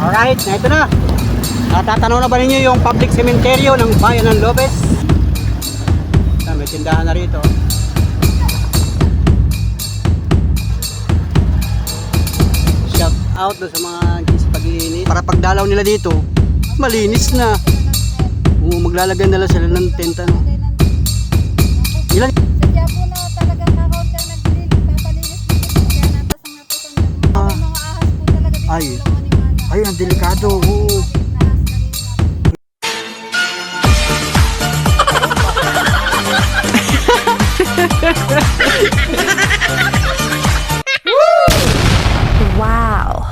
Alright, na ito na. Natatanaw na ba ninyo yung public cementerio ng bayan ng Lopez? May tindahan na rito. Shout out doon sa mga pag-iinit. Para pagdalaw nila dito, malinis na. Maglalagay na lang sila ng tenta. No? Ilan? Sadya po na talagang kakaunti ang nagpapalinis dito. Kaya natasang may mga ahas po talaga dito. Ay, ay, ang delikado. Oo. Wow!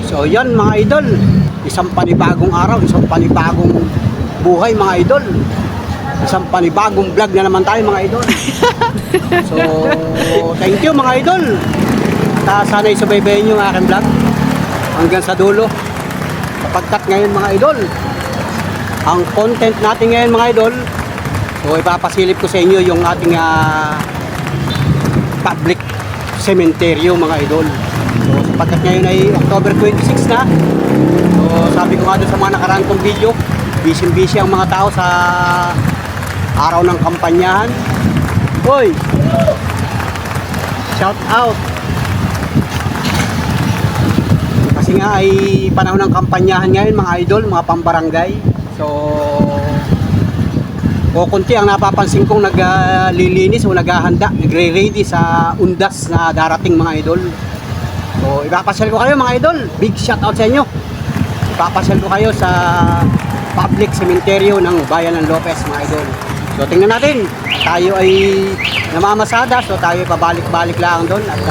So yan mga idol, isang panibagong araw, isang panibagong buhay mga idol. Isang panibagong vlog na naman tayo mga idol. So thank you mga idol. At sana isubaybayin nyo ang aking vlog hanggang sa dulo. Sapagkat ngayon mga idol, ang content natin ngayon mga idol, so ipapasilip ko sa inyo yung ating public cementerio mga idol. So sapagkat ngayon ay October 26 na. So sabi ko nga doon sa mga nakaraan kong video, busy ang mga tao sa araw ng kampanyahan. Hoy! Shout out! Kasi nga ay panahon ng kampanyahan ngayon mga idol, mga pambarangay. So kunti ang napapansin kong naglilinis o naghahanda, nagre-ready sa undas na darating mga idol. So ipapasyal ko kayo mga idol, big shout out sa inyo. Ipapasyal ko kayo sa public cementerio ng bayan ng Lopez mga idol. So tingnan natin, tayo ay namamasada, so tayo pabalik-balik lang doon at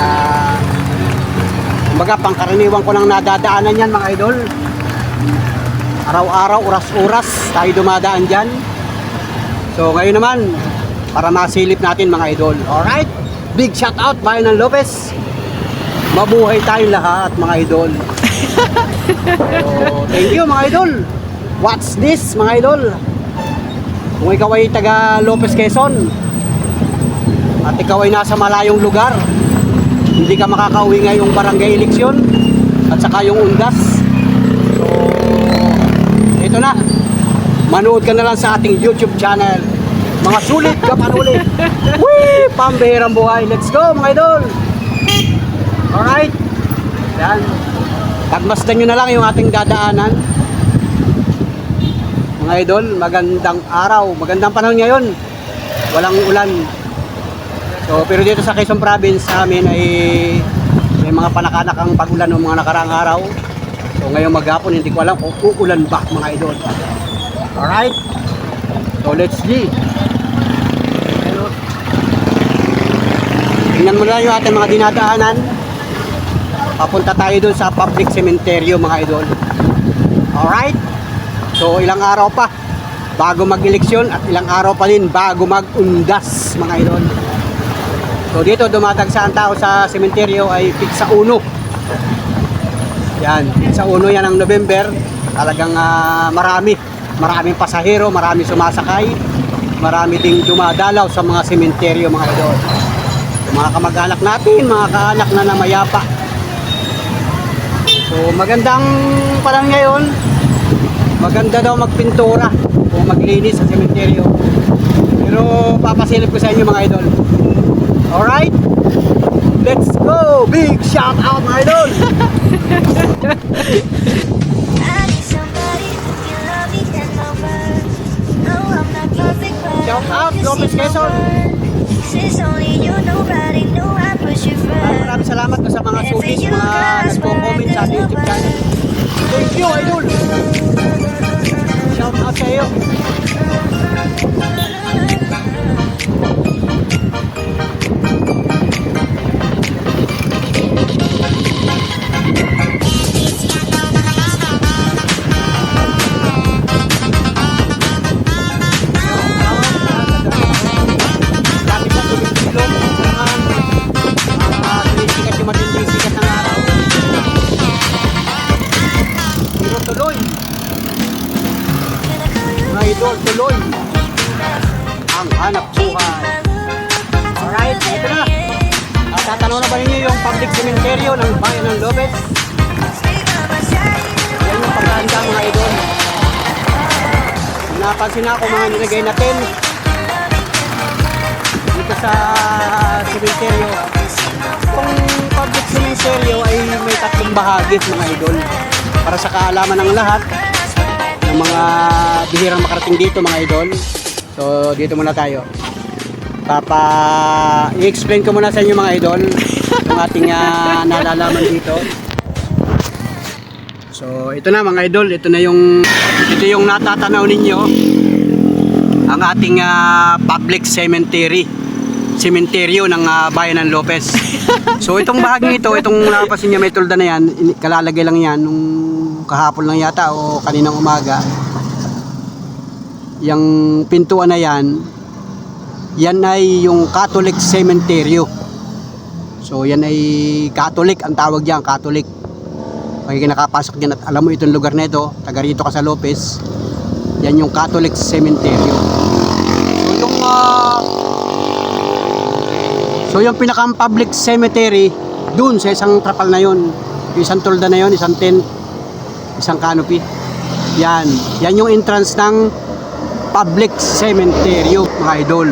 kumbaga pangkaraniwan ko lang nadadaanan yan mga idol. Araw-araw, oras-oras tayo dumadaan dyan. So ngayon naman, para masilip natin mga idol. Alright, big shout out bayan ng Lopez. Mabuhay tayong lahat mga idol. So thank you mga idol. What's this mga idol? Kung ikaw ay taga Lopez Quezon at ikaw ay nasa malayong lugar, hindi ka makakauwi ngayong barangay eleksyon at saka yung undas, so ito na, manood ka na lang sa ating YouTube channel. Mga sulit ka panulit. Wee! Pambihirang buhay. Let's go mga idol. Alright, yan, pagmasdan nyo na lang yung ating dadaanan mga idol. Magandang araw, magandang panahon ngayon, walang ulan. So pero dito sa Quezon Province sa amin ay may mga panakanak ang pag-ulan ng mga nakaraang araw. So ngayong maghapon hindi ko alam kung uulan ba mga idol. Alright, so let's see. Tingnan mo lang yung ating mga dinadaanan. Papunta tayo dun sa public cementerio mga idol. Alright, so ilang araw pa bago mag-eleksyon at ilang araw pa din bago mag-undas mga idol. So dito dumadagsa ang tao sa sementeryo ay pizza 1. Yan, pizza 1 yan ang November. Talagang maraming pasahero, maraming sumasakay, marami ding dumadalaw sa mga sementeryo mga idol. So, mga kamag-anak natin, mga kaanak na namayapa. So magandang panahon ngayon. Maganda daw magpintura o maglinis sa sementeryo. Pero papasilip ko sa inyo mga idol. Alright, let's go! Big shout out mga idol! Shout out Lopez Quezon! Maraming salamat sa mga sulis, mga nagko-comment sa YouTube channel. Thank you idol! Shout out sa iyo! Tuloy ang hanap buhay. Alright, ito na. Tatanaw na ba ninyo yung public cementerio ng bayan ng Lopez? Yan napansin na ako mga nilagay natin dito sa sementeryo. Itong public sementeryo ay may tatlong bahagi mga idol. Para sa kaalaman ng lahat ng mga bihirang makarating dito mga idol. So dito muna tayo. I-explain ko muna sa inyo mga idol yung ating nalalaman dito. So ito na mga idol, ito yung natatanaw ninyo ang ating public cemetery ng bayan ng Lopez. So itong bahagi ito, itong napapansin niyo may tulda na yan, kalalagay lang yan nung kahapon lang yata o kaninang umaga. Yung pintuan na yan ay yung Catholic Cementerio. So yan ay Catholic ang tawag diyan, Catholic. Pag nakapasok diyan at alam mo itong lugar na ito, taga rito ka sa Lopez, yan yung Catholic Cementerio. So yung pinakang public cemetery dun sa isang trapal na yon, yung isang tolda na yon, isang tent, isang canopy. Yan yung entrance ng public cementerio mga idol.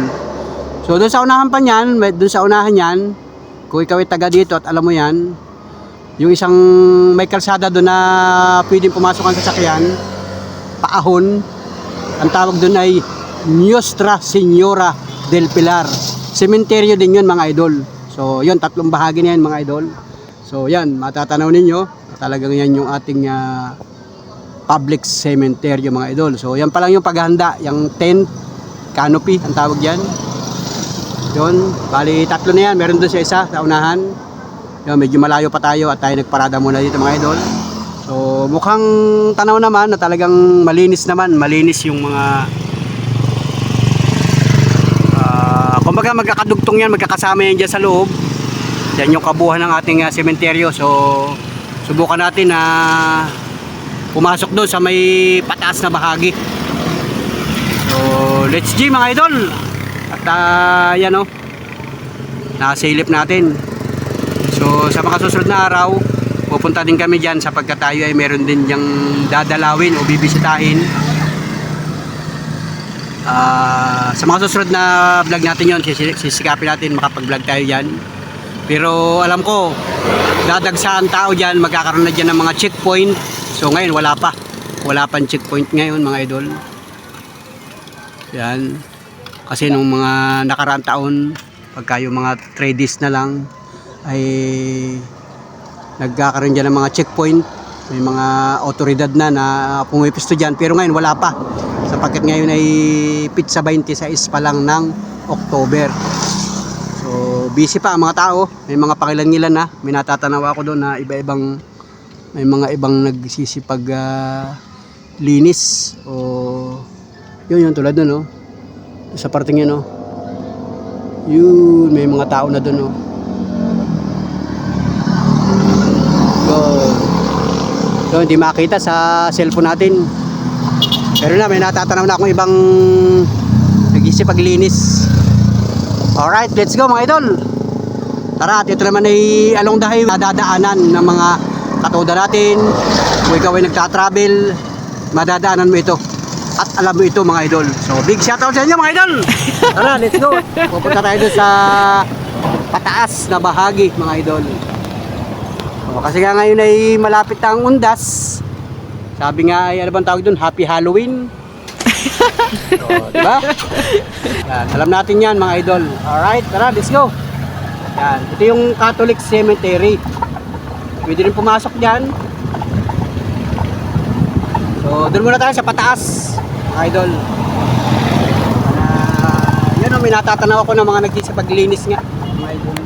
So doon sa unahan pa niyan, doon sa unahan niyan, kung ikaw ay taga dito at alam mo yan, yung isang may kalsada doon na pwedeng pumasok ang sasakyan, paahon, ang tawag doon ay Nuestra Señora del Pilar. Sementeryo din yun mga idol. So yun, tatlong bahagi na yan mga idol. So yan, matatanaw ninyo, talagang yan yung ating public cementerio mga idol. So yan pa lang yung paghahanda, yung tent, canopy, ang tawag yan. Yun, bali tatlo na yan, meron doon sa isa, sa unahan. Yun, medyo malayo pa tayo at tayo nagparada muna dito mga idol. So mukhang tanaw naman na talagang malinis yung mga kumbaga magkakadugtong yan, magkakasama yan dyan sa loob. Yan yung kabuuan ng ating sementeryo. So subukan natin na pumasok doon sa may pataas na bahagi. So let's G mga idol. At yan o, nasilip natin. So sa mga susunod na araw, pupunta din kami dyan sapagkat tayo ay meron din diyang dadalawin o bibisitahin. Sa mga susunod na vlog natin yon, sisikapin natin makapag-vlog tayo dyan. Pero alam ko, dadagsaan tao dyan, magkakaroon na dyan ng mga checkpoint. So ngayon wala pang checkpoint ngayon mga idol. Yan. Kasi nung mga nakaraang taon, pagka yung mga 3 days na lang, ay nagkakaroon dyan ng mga checkpoint. May mga otoridad na pumipisto dyan. Pero ngayon wala pa. Sapagkat ngayon ay pizza 26 pa lang ng October. So busy pa ang mga tao. May mga pakilangilan na. May natatanaw ako doon na may mga ibang nagsisipag linis. O yun tulad doon sa parting yun yun, may mga tao na doon So hindi makita sa cellphone natin. Pero na may natatanaw na akong ibang nagsisipaglinis. Alright, let's go mga idol. Tara, at ito naman ay along the highway, madadaanan ng mga katoda natin. Kung ikaw ay nagtatravel, madadaanan mo ito. At alam mo ito mga idol. So big shoutout sa inyo mga idol. Tara, let's go. Pupunta tayo doon sa pataas na bahagi mga idol. Kasi nga ngayon ay malapit ang undas. Sabi nga ay ano bang tawag doon? Happy Halloween. So, diba? Yan, alam natin yan mga idol. Alright, tara, let's go. Yan, ito yung Catholic Cemetery. Pwede rin pumasok dyan. So doon muna tayo sa pataas mga idol. Yan may natatanaw ako ng mga nagsisapaglinis nga mga idol.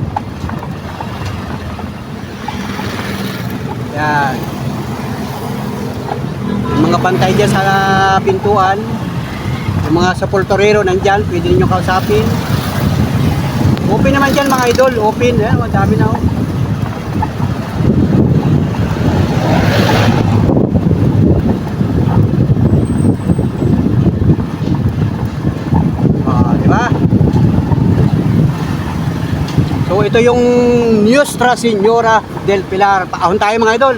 Yan. Yung mga pantay dyan sa pintuan, yung mga sepulturero nandyan, pwede nyo kausapin. Open naman dyan mga idol, open. Yan, madami na diba? So ito yung Nuestra Señora del Pilar. Paahon tayo mga idol.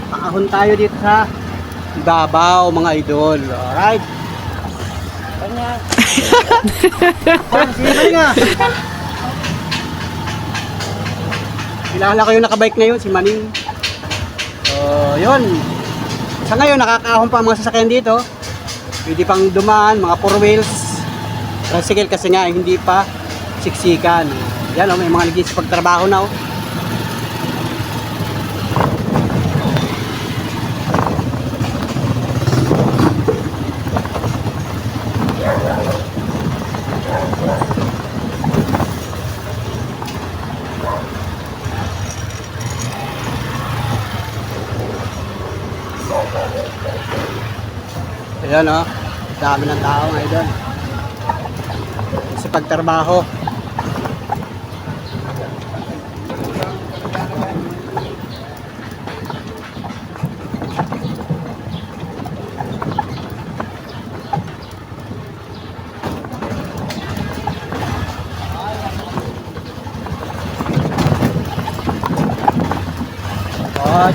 Paahon tayo dito sa Davao mga idol. Alright. Kanya. Sige nga. Kilala ko yung nakabike ngayon, si Maning. So, yun. Sa ngayon, nakakaahon pa ang mga sasakyan dito. Pwede pang dumaan, mga 4 wheels. Tricycle kasi nga, hindi pa siksikan. Yan o, may mga nagkisipagtrabaho na o. Ayan o, dami ng tao ngayon doon. Sa pagtrabaho.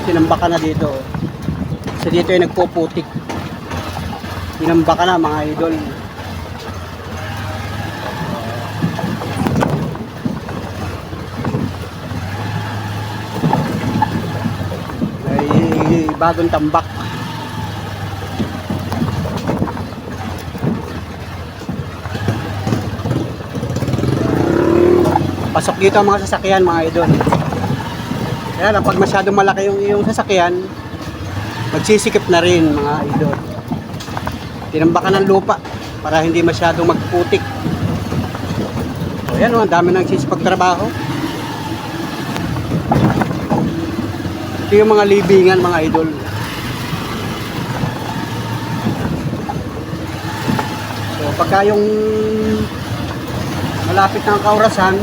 Tinamba ka na dito. Kasi dito ay nagpuputik. Tinamba ka na mga idol. May bagong tambak. Pasok dito ang mga sasakyan mga idol. Kaya lang, pag masyadong malaki yung iyong sasakyan, magsisikip na rin mga idol. Tinambakan ng lupa para hindi masyadong magputik. So, ayan o, ang dami nagsisipagtrabaho. Ito yung mga libingan mga idol. So, pagka yung malapit ng kaurasan,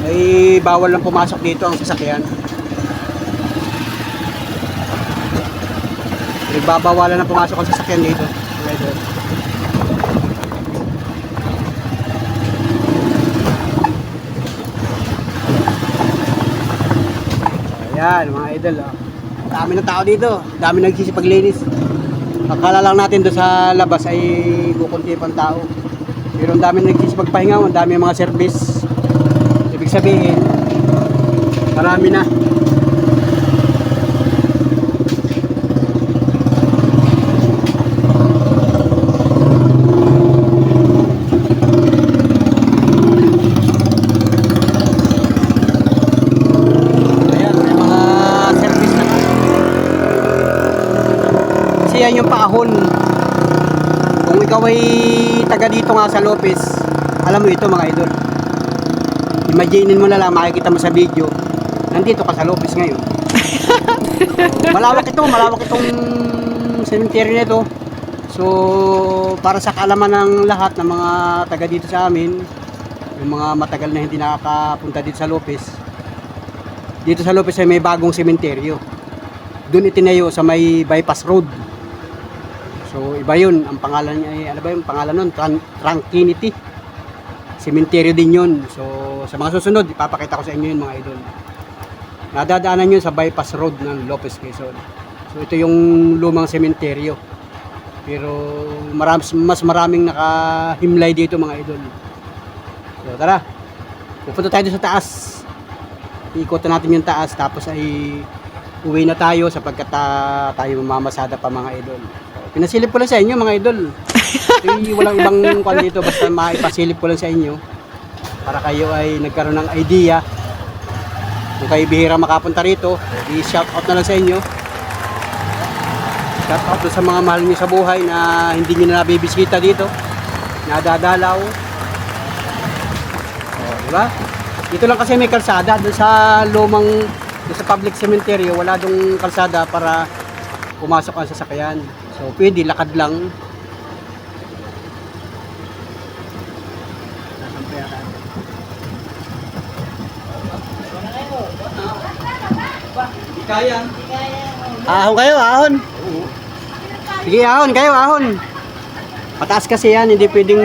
ay bawal lang pumasok dito ang sasakyan. Nagbabawalan na pumasok ang sasakyan dito. Ayan mga idol oh. Dami ng tao dito. Dami nagsisipaglinis. Akala lang natin doon sa labas ay kukunti pang tao. Pero ang dami nagsisipagpahinga. Ang dami mga service. Ibig sabihin, marami na. Yan yung paahon. Kung ikaw ay taga dito nga sa Lopez, alam mo ito mga idol. Imaginein mo na lang, makikita mo sa video, nandito ka sa Lopez ngayon. Malawak itong cemetery nito. So, para sa kaalaman ng lahat ng mga taga dito sa amin, yung mga matagal na hindi nakakapunta dito sa Lopez, dito sa Lopez ay may bagong sementeryo. Doon itinayo sa may bypass road. So iba yun, ang pangalan niya ay, ano ba yung pangalan nun? Tranquility. Cementerio din yun. So sa mga susunod, ipapakita ko sa inyo yun mga idol. Nadadaanan yun sa bypass road ng Lopez, Quezon. So ito yung lumang sementeryo. Pero mas maraming nakahimlay dito mga idol. So tara, pupunta tayo sa taas. Iikotan natin yung taas, tapos ay uwi na tayo sapagkat tayo mamamasada pa mga idol. Pinasilip ko lang sa inyo mga idol. Walang ibang kwan dito, basta maipasilip ko lang sa inyo para kayo ay nagkaroon ng idea. Kung kayo bihira makapunta rito, i-shout out na lang sa inyo. Shout out sa mga mahal nyo sa buhay na hindi nyo na nabibisita dito, nadadalaw. Diba? Dito lang kasi may kalsada. Doon sa lumang, doon sa public cemetery, wala dong kalsada para pumasok ang sasakyan. So, pwede, lakad lang. Kaya. Ahon kayo, ahon. Sige, ahon kayo, ahon. Pataas kasi yan, hindi pwedeng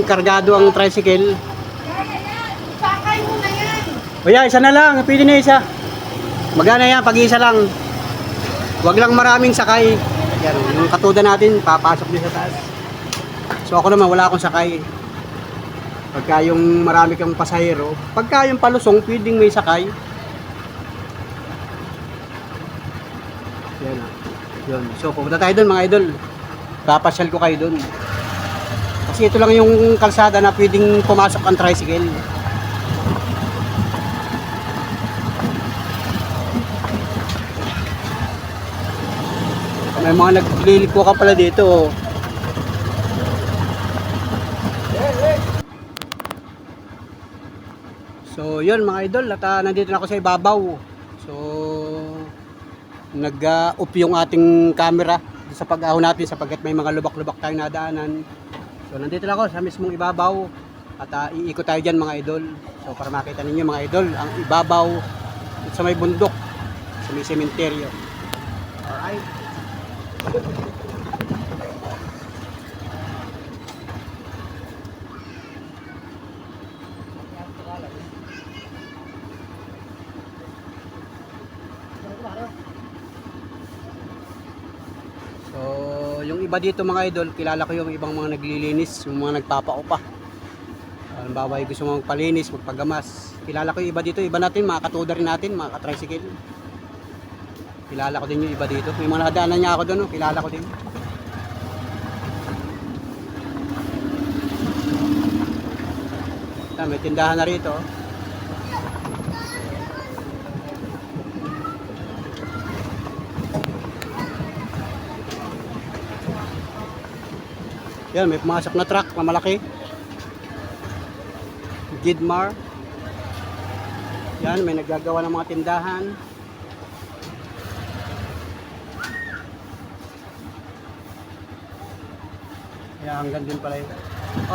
kargado ang tricycle. Sakay mo na yan. O yan, isa na lang, pwede na isa. Magana yan, pag-isa lang. Huwag lang maraming sakay. Yan, yung katuda natin, papasok din sa taas. So ako naman wala akong sakay. Pagka yung marami kang pasahero, pagka yung palusong, pwedeng may sakay. Yan ah. Yun. So pupunta tayo doon mga idol. Papasyal ko kayo doon. Kasi ito lang yung kalsada na pwedeng pumasok ang tricycle. May mga nagliliko ka pala dito. So yun mga idol, at nandito na ako sa ibabaw. So nag-off yung ating camera sa pag-ahon natin sapagkat may mga lubak-lubak tayong nadaanan. So nandito na ako sa mismong ibabaw at iikot tayo dyan mga idol. So para makita ninyo mga idol ang ibabaw sa may bundok, sa may sementeryo. Alright. So, yung iba dito mga idol, kilala ko yung ibang mga naglilinis, yung mga nagpapaupa. Halimbawa, gusto mong magpalinis, magpagamas. Kilala ko yung iba dito, iba natin, mga katuda rin natin, mga katricycle. Kilala ko din yung iba dito. May mga nadaanan niya ako doon, no? Kilala ko din. May tindahan na rito. Yan, may pumasok na truck na malaki. Gidmar. Yan, may naggagawa ng mga tindahan. Yan, hanggang din pala yun.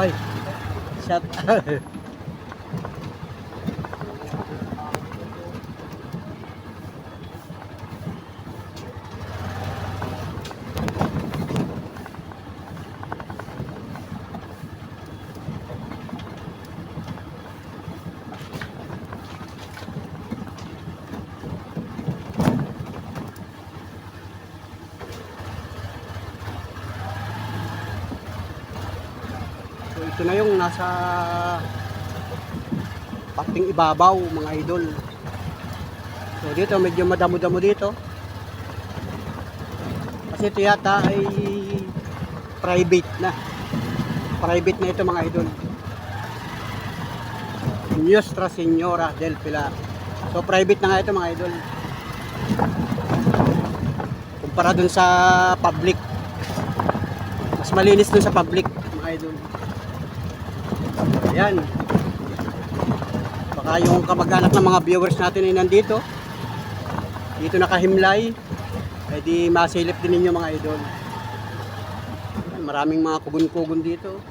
Oy, shut. Ito na yung nasa pating ibabaw mga idol. So dito medyo madamo-damo dito. Kasi ito yata ay private na. Private na ito mga idol. Nuestra Señora del Pilar. So private na nga ito mga idol. Kumpara dun sa public. Mas malinis dun sa public mga idol. Ayan. Baka yung kamag-anak ng mga viewers natin ay nandito. Dito nakahimlay. Ay di masilip din ninyo mga idol. Ayan, maraming mga kugon-kugon dito.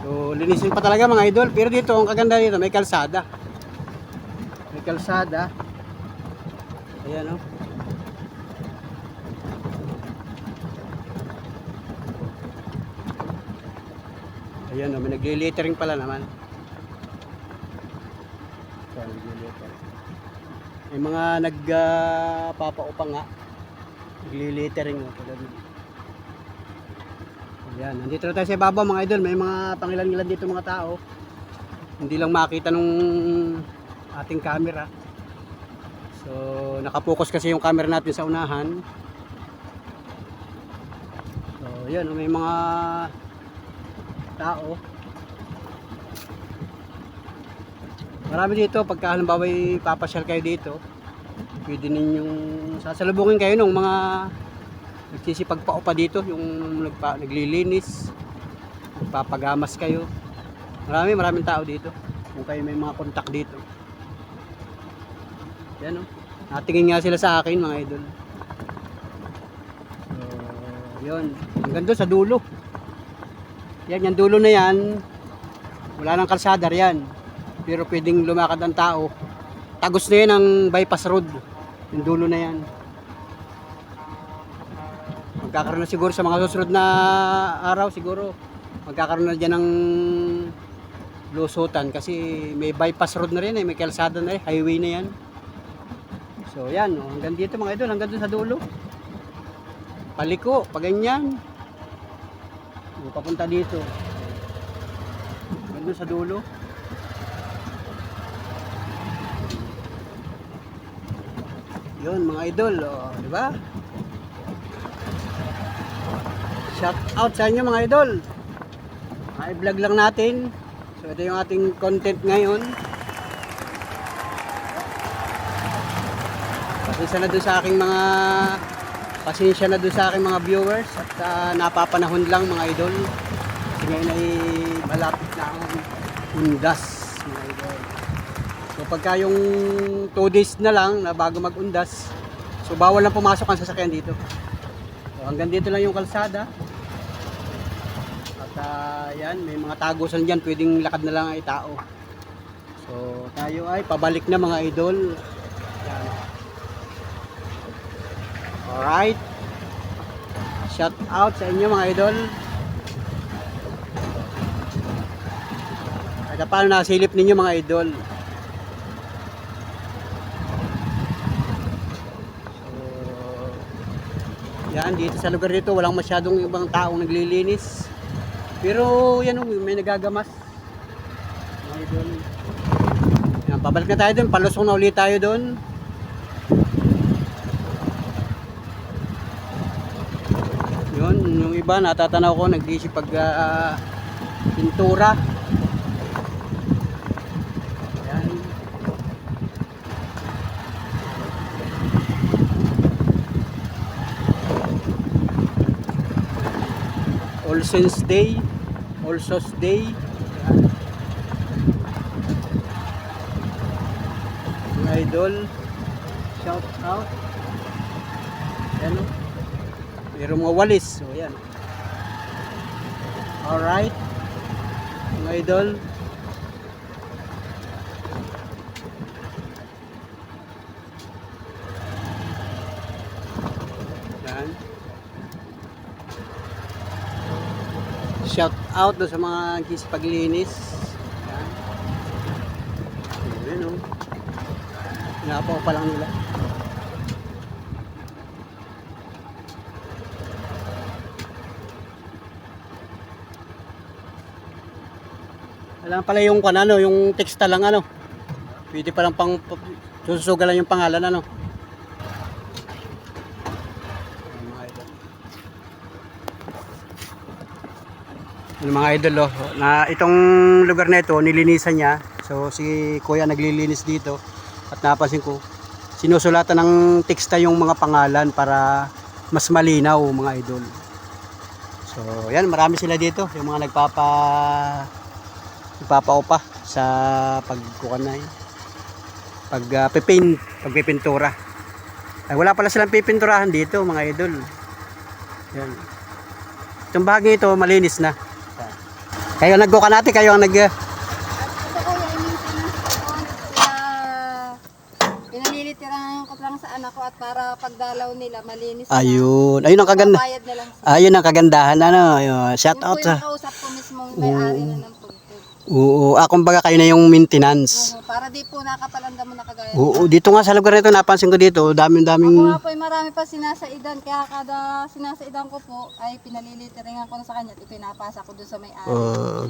So linisin pa talaga mga idol. Pero dito ang kaganda dito may kalsada. May kalsada. Ayan o. Ayan o, may nagli-littering pala naman. So, nagli-littering. May mga nagpapaupa nga. Nagli-littering o. Ayan, nandito na tayo sa ibabaw mga idol. May mga pangilan-ilan dito mga tao. Hindi lang makita nung ating camera. So, nakapokus kasi yung camera natin sa unahan. So, ayan o, may mga tao. Marami dito pagka halimbawa papasyal kayo dito, pwede ninyong sasalubungin kayo ng mga nagsisipagpaupa dito, yung naglilinis, nagpapagamas kayo. Maraming tao dito. Kung kayo may mga kontak dito. Yan o. Natingin nga sila sa akin mga idol. So, yun. Hanggang doon sa dulo. Yan, yung dulo na yan, wala nang kalsada yan. Pero pwedeng lumakad ang tao. Tagos na yan ang bypass road. Yung dulo na yan. Magkakaroon na siguro sa mga susunod na araw siguro. Magkakaroon na dyan ng lusutan kasi may bypass road na rin eh. May kalsada na eh. Highway na yan. So yan, oh, hanggang dito mga idol, hanggang doon sa dulo. Paliko, paganyan. Papunta dito. Ganda sa dulo. Yun mga idol, oh, di ba? Shout out sa inyo mga idol. I-vlog lang natin. So ito yung ating content ngayon. Pasensya na doon sa aking mga viewers at napapanahon lang mga idol. Kasi ngayon ay malapit na ang undas mga idol. So pagka yung 2 days na lang na bago mag-undas, so bawal lang pumasok ang sasakyan dito. So hanggang dito lang yung kalsada. At yan, may mga tagusan dyan, pwedeng lakad na lang ay tao. So tayo ay pabalik na mga idol. Yan. Alright. Shout out sa inyo mga idol. At paano nasilip ninyo mga idol? Yan, dito sa lugar dito walang masyadong ibang taong naglilinis. Pero yan o, may nagagamas. Mga idol. Yan, pabalik na tayo doon, palusong na ulit tayo doon. Yun, yung iba natatanaw ko nagdisipag pintura. Yan. All Saints Day, All Souls Day. Mga idol, shout out. Yan o. Mayroong mga walis. So yan. Alright. Mga idol. Yan. Shout out do sa mga paglinis. Yan. Yan o. Pinapaw pa lang nila. Alam pala yung ano, yung teksta lang ano. Pwede pa lang pang susugalan yung pangalan ano. Mga idol oh, na itong lugar na ito nilinisan niya. So si Kuya naglilinis dito at napansin ko sinusulatan ng teksta yung mga pangalan para mas malinaw mga idol. So yan, marami sila dito, yung mga nagpapaupa sa pagkukanay, pagpipintura. Ay wala pala silang pipinturahan dito mga idol. Yan. Itong bahagi ito malinis na. Kayo nagkukan natin, kayo ang Ito ko yung pinalilitirahan ko lang sa anak ko at para pagdalaw nila malinis na. Ayun ang kaganda. Bayad na lang sila. Ayun ang kagandahan ano. Ayun, shout Yung out po yung sa. kausap ko mismo may-ari na ng tugtog. Oo, kumbaga kayo na yung maintenance. Para di po nakapalanda mo na kagaya. Oo, dito nga sa lugar nito napansin ko dito, Ako daming nga po ay marami pa sinasaidan, kaya kada sinasaidan ko po ay pinalilitiringan ko na sa kanya at ipinapasa ko doon sa may-ari.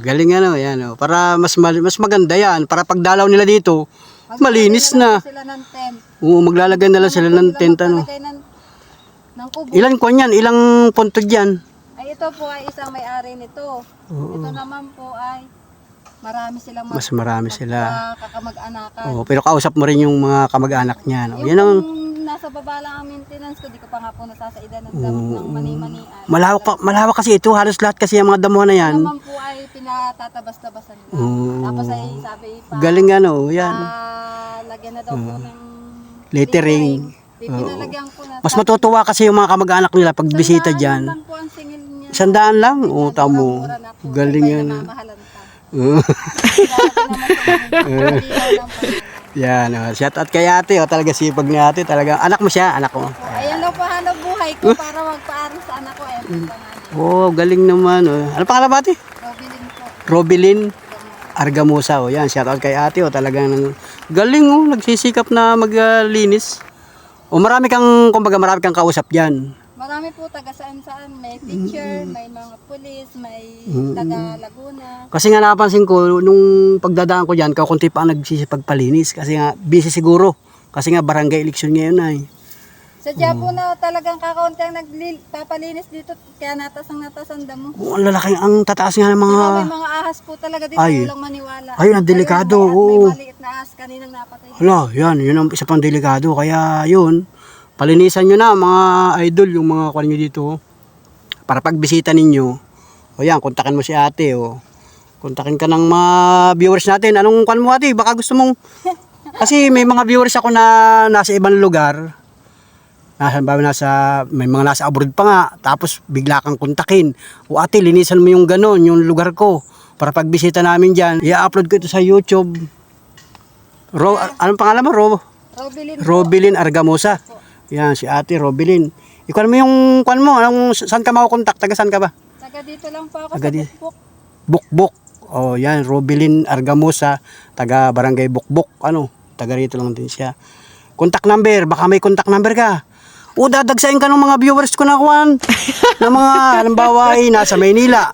galing ano, yan oh. Para mas maganda yan, para pagdalaw nila dito, malinis na. Sila ng tent. Oo, maglalagay na lang sila ng tent ano. Ng kubo. Ilan kwan yan? Ilang puntod yan? Ay ito po ay isang may-ari nito. Ito naman po ay Mas marami sila. kakamag-anakan. Oo, pero kausap mo rin yung mga kamag-anak niya. No? Yan ang Yung nasa baba lang ang maintenance ko, di ko pa nga po nasasaidan ng damot ng mani-manian. malawak kasi ito, halos lahat kasi yung mga damuhan na yan. Naman po ay pinatatabas-tabasan nila. Tapos ay sabi pa, Galing ano, yan. lagyan na daw po ng Lettering. Pinalagyan ko na. Mas matutuwa kasi yung mga kamag-anak nila pag bisita dyan. Lang po ang singil niya. 100 lang? Oo, tamo. Galing yan. Namamahalan pa. Yan, shout out kay ate, talaga sipag ni ate, talaga anak mo siya, anak ko. Ayan lang po hanap buhay ko para magpaaral sa anak ko. Ayan po pangalan. Galing naman. Ano pangalan ba ate? Robilin po. Robilin Argamusa. Yan, shout out kay ate, talagang galing nagsisikap na maglinis. Marami kang kausap diyan. Marami po taga saan-saan. May teacher, may mga pulis, may taga Laguna. Kasi nga napansin ko, nung pagdadaan ko dyan, kakunti pa ang nagsisipagpalinis. Kasi nga, busy siguro. Kasi nga, barangay election ngayon ay. Sadya po na talagang kakaunti ang nagpapalinis dito. Kaya natasang damo. Oh, ang lalaki, ang tataas nga ng mga... May mga ahas po talaga dito. Ay. Walang maniwala. Ayun, ang delikado, Ayun, oo. may maliit na ahas kaninang napatay. Hala, yun ang isa pang delikado. Kaya yun, palinisan nyo na mga idol, yung mga kwan nyo dito. Para pagbisita ninyo, o yan, kontakin mo si ate, o. Kontakin ka ng mga viewers natin. Anong kwan mo ate? Baka gusto mong... Kasi may mga viewers ako na nasa ibang lugar. May mga nasa abroad pa nga. Tapos bigla kang kontakin. O ate, linisan mo yung ganon, yung lugar ko. Para pagbisita namin dyan, i-upload ko ito sa YouTube. Anong pangalan mo? Robilin Argamosa. Yan, si ate Robilin. Ikuan mo yung kwan mo. Saan ka makukontak? Taga saan ka ba? Taga dito lang po ako Taga sa di- Bukbuk. Bukbuk. Oh, yan, Robilin Argamosa, taga Barangay Bukbuk. Taga rito lang din siya. Contact number, baka may contact number ka. O dadagsain ka ng mga viewers ko na kwan. ng mga, halimbawa ay nasa Maynila.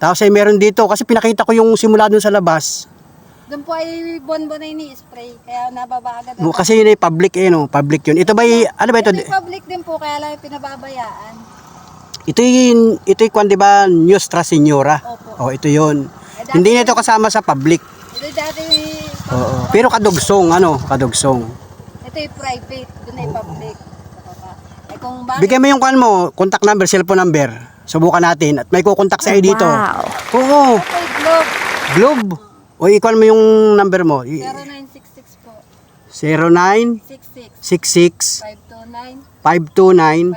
Tapos ay meron dito, kasi pinakita ko yung simula dun sa labas. Doon po ay bonbon na ini-spray. Kaya nababa agad. No, kasi yun ay public no? Public yun. Ito ba ano ba ito? Ito public din po, kaya lang pinababayaan. Ito'y kwan di ba, Nostra Señora? Opo. Oh, ito yun. Hindi na ito kasama sa public. Ito dati Oo. Pero kadugsong, kadugsong. ito ay private, doon ay public. Eh kung bakit Bigyan mo yung kwan mo, contact number, cellphone number. Subukan natin at may kukontak sa'yo dito. Oo. ito ay globe, Globe. O ikuan mo yung number mo. 0966 po. 0966 529 529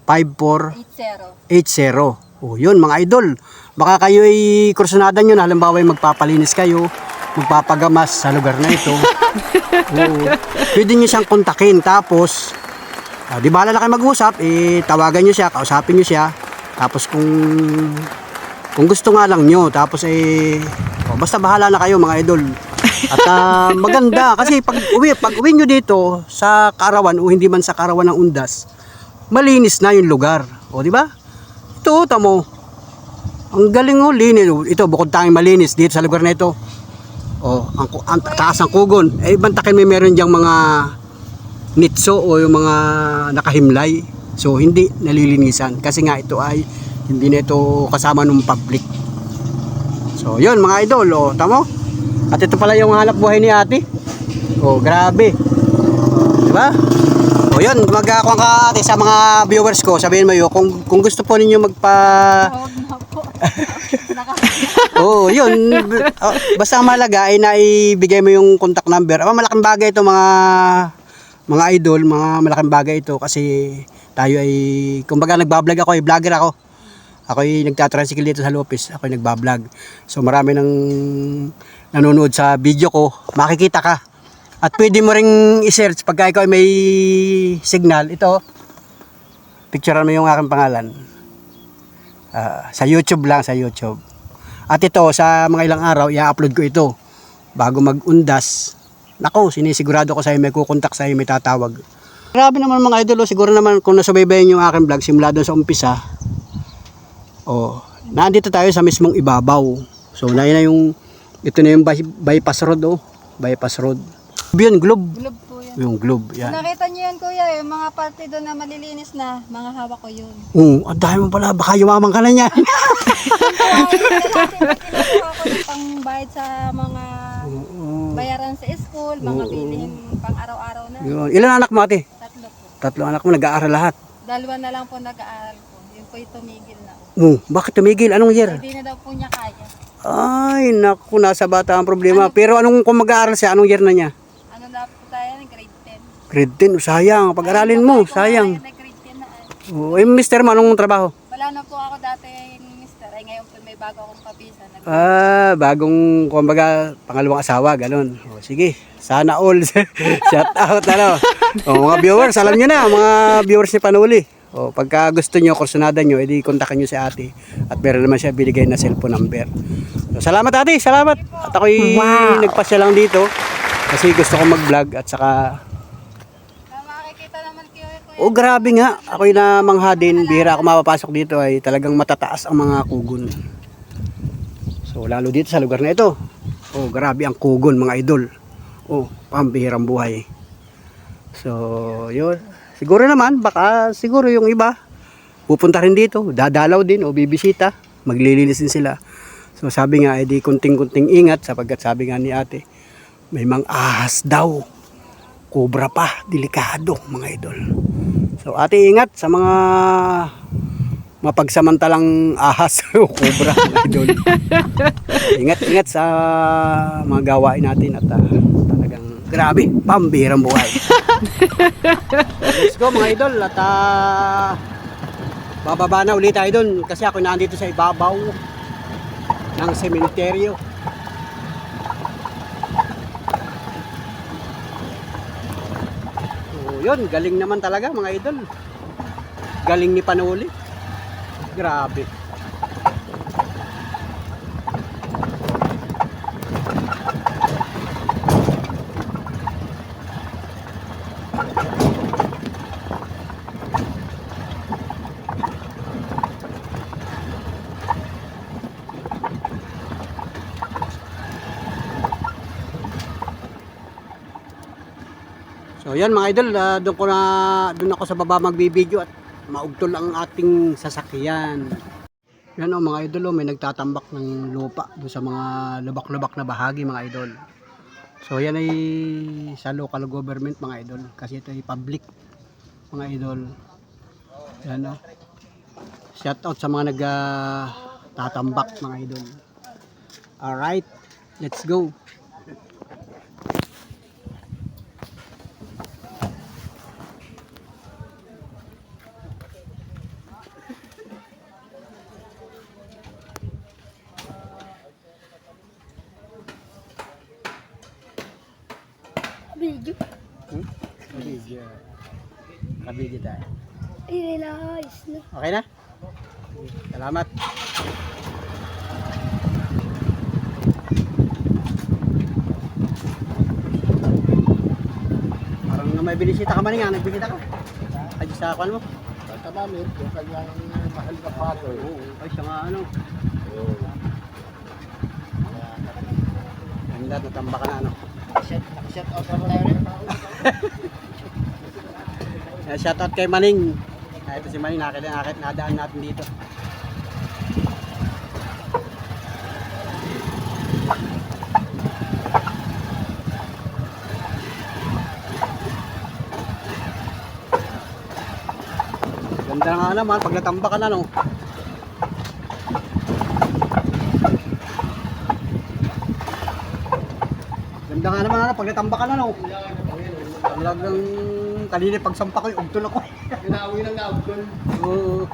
54 5480. O yun mga idol. Baka kayo ay kursunada nyo na halimbawa ay magpapalinis kayo, magpapagamas sa lugar na ito. Oo. Pwede nyo siyang kontakin. Tapos, di bahala na kayo mag-usap, tawagan nyo siya, kausapin nyo siya. Tapos kung gusto nga lang nyo, tapos basta bahala na kayo mga idol. At maganda kasi pag uwi nyo dito sa Kaarawan o hindi man sa Kaarawan ng Undas, malinis na yung lugar. O di ba? Ito, tamo. Ang galing linis. Ito bukod tanging malinis dito sa lugar na ito. O, ang taas ng kugon. Bantakin may meron diyang mga nitso o yung mga nakahimlay. So hindi nalilinisan kasi nga ito ay hindi na ito kasama ng public. So yun mga idol, tamo? At ito pala yung hanap buhay ni ate. Grabe. Diba? Yun, magkakuha ka ate sa mga viewers ko. Sabihin mo yun, kung gusto po ninyo Huwag na po. yun. Basta ang mahalaga ay naibigay mo yung contact number. Malaking bagay ito mga idol, mga malaking bagay ito kasi tayo ay, kumbaga nagbablog ako, vlogger ako. Ako ay nagtatricycle dito sa Lopez, ako ay nagbablog. So marami nang nanonood sa video ko, makikita ka. At pwede mo ring i-search pagka ikaw ay may signal. Ito, picturean mo yung aking pangalan. Sa YouTube lang, sa YouTube. At ito, sa mga ilang araw, i-upload ko ito. Bago mag-undas, nako, sinisigurado ko sa'yo, may kukontak sa'yo, may tatawag. Grabe naman mga idol, siguro naman kung nasubaybayan yung aking vlog, simula doon sa umpisa, nandito tayo sa mismong ibabaw. So, ito na yung bypass road, bypass road. Yun, globe. Globe po yan. Yung globe, yan. Nakita niyo yan kuya, yung mga parte doon na malilinis na, mga hawak ko yun. Ang dahil mo pala, baka yumaman ka na niyan. Kinukuha ko yung pangbayad sa mga bayaran sa school, mga bilihin pang araw-araw na. Yun. Ilan anak mo ate? 3 po. 3 anak mo, nag-aaral lahat. 2 na lang po nag-aaral po. Yun po yung tumigil na. Bakit tumigil? Anong year? Hindi na daw po niya kaya. Ay, naku, nasa bata ang problema. Pero kung mag-aaral siya, anong year na niya? Ano na po tayo, grade 10. Grade 10, sayang. Pag-aralin mo, sayang. Grade 10 na. Mister mo, anong trabaho? Wala na po ako dati, mister. Ay ngayon po may bago akong papisa. Bagong, kumbaga, pangalawang asawa, ganun. Sige, sana all. Shout out, mga viewers, alam nyo na, mga viewers ni Panuli. Pagka gusto nyo, kursunada nyo, edi kontakin nyo si ate. At meron naman siya binigay na cellphone number. So, salamat ate, salamat. At ako'y nagpasya lang dito. Kasi gusto ko mag-vlog at saka... Makikita naman kayo Oh, grabe nga. Ako'y namangha din. Bihira ako mapapasok dito ay talagang matataas ang mga kugon. So, lalo dito sa lugar na ito. Oh, grabe ang kugon mga idol. Oh, pambihirang buhay. So, yun. Siguro naman, baka siguro yung iba pupunta rin dito. Dadalaw din o bibisita. Maglilinis din sila. So, sabi nga, edi kunting-kunting ingat sapagkat sabi nga ni ate, may mga ahas daw. Cobra pa. Delikado mga idol. So ate ingat sa mga mapagsamantalang ahas o cobra mga idol. Ingat sa mga gawain natin at talagang grabe, pambihirang buhay. Let's go mga idol at bababa na ulit tayo dun kasi ako nandito sa ibabaw ng sementeryo. Yun, galing naman talaga mga idol. Galing ni Panuli. Grabe. So yan mga idol, doon ako sa baba magbibideo at maugtol ang ating sasakyan. Yan o mga idol, may nagtatambak ng lupa doon sa mga lubak-lubak na bahagi mga idol. So yan ay sa local government mga idol kasi ito ay public mga idol. Yan o. Shout out sa mga nagtatambak mga idol. Alright, let's go. Video. Video. Kabidyo tayo. Ay, nice. Okay na? Salamat. Parang may binisita ka man nga, nagbisita ka. Ay, sa akuan mo? Basta namin, yung kanyang mahal na father. Ay, siya nga ano. Ganda, natamba ka na ano. Shout out naman tayo rin. Shoutout kay Maning. Ito si Maning, nadaan natin dito. Ganda nga naman, pag natamba ka na no. Ganda nga naman pag natamba ka na no. Talagang kanina pagsampa ko yung ugtol ako. Ginawi ng naugtol. Oo.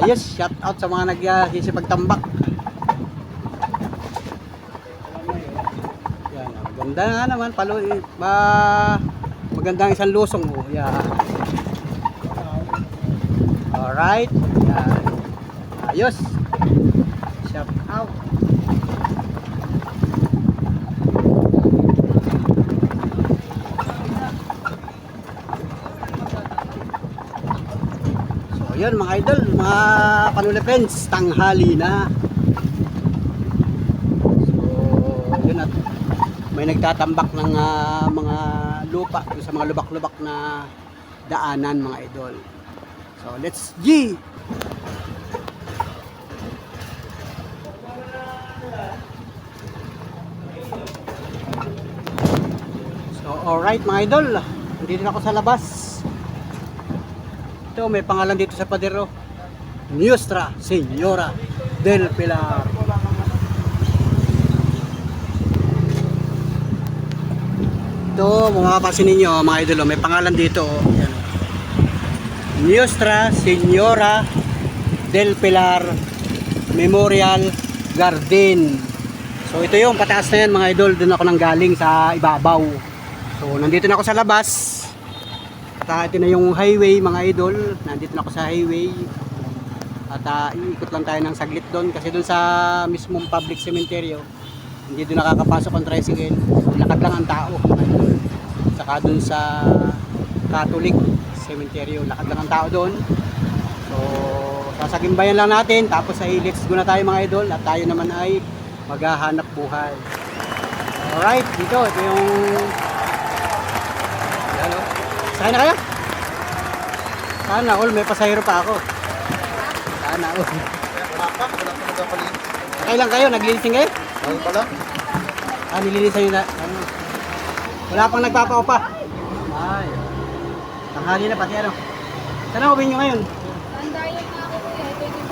Ayos, shout out sa mga nagsisipagtambak. Yan, ganda nga naman magandang isang lusong oh. Yan. Alright. Yan. Ayos. Shout out. Yun mga idol, mga Panuli friends, tanghali na. So, yun at may nagtatambak ng mga lupa sa mga lubak-lubak na daanan mga idol. So, let's G! So, alright mga idol, nandito na ako sa labas. Ito, may pangalan dito sa padero, Nuestra Señora del Pilar. Ito, mapapansin ninyo mga idol, may pangalan dito. Yan. Nuestra Señora del Pilar Memorial Garden. So ito yung pataas na yan mga idol, doon ako nang galing sa ibabaw. So nandito na ako sa labas. At ito na yung highway mga idol, nandito na ako sa highway. At iikot lang tayo ng saglit doon kasi doon sa mismong public cemetery hindi doon nakakapasok ang tricycle, lakad lang ang tao mga idol. Saka doon sa Catholic Cemetery. Lakad lang ang tao doon. So, sasagimbayan lang natin, tapos ay let's go na tayo mga idol, at tayo naman ay maghahanap buhay. Alright, ito yung yan o. Sakay na kayo? Sana all, may pasahero pa ako. Sana all. Wala pa nagpapalit. Sakay lang kayo, naglilising kayo? Ano pala? Nililisan nyo na. Ano? Wala pang nagpapaupa. Ay. Tanghali na pati ano. Saan ang ubing nyo ngayon? Tandayan na ako kuya. Ito yung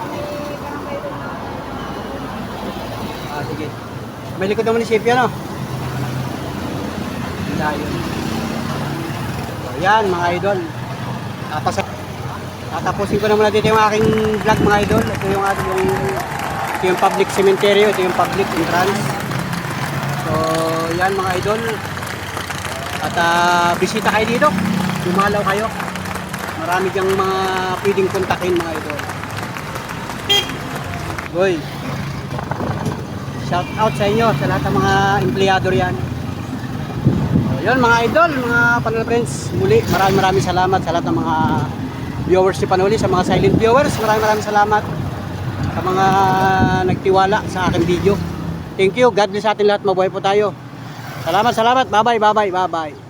may barangay doon na. Sige. May likod ng munisipyo, no? Dayon. So, yan, mga idol. Tatapusin ko na muna dito yung aking vlog, mga idol. Ito yung public cemetery. Ito yung public entrance. So, yan, mga idol. At bisita kayo dito. Dumalaw kayo. Marami kang mga pwedeng kontakin, mga idol. Boy. Shout out sa inyo, sa lahat ng mga empleyado riyan. So, yun mga idol, mga panel friends, muli maraming salamat sa lahat ng mga viewers ni Panuli, sa mga silent viewers, maraming salamat sa mga nagtiwala sa aking video. Thank you, God bless sa atin lahat, mabuhay po tayo. Salamat, bye bye.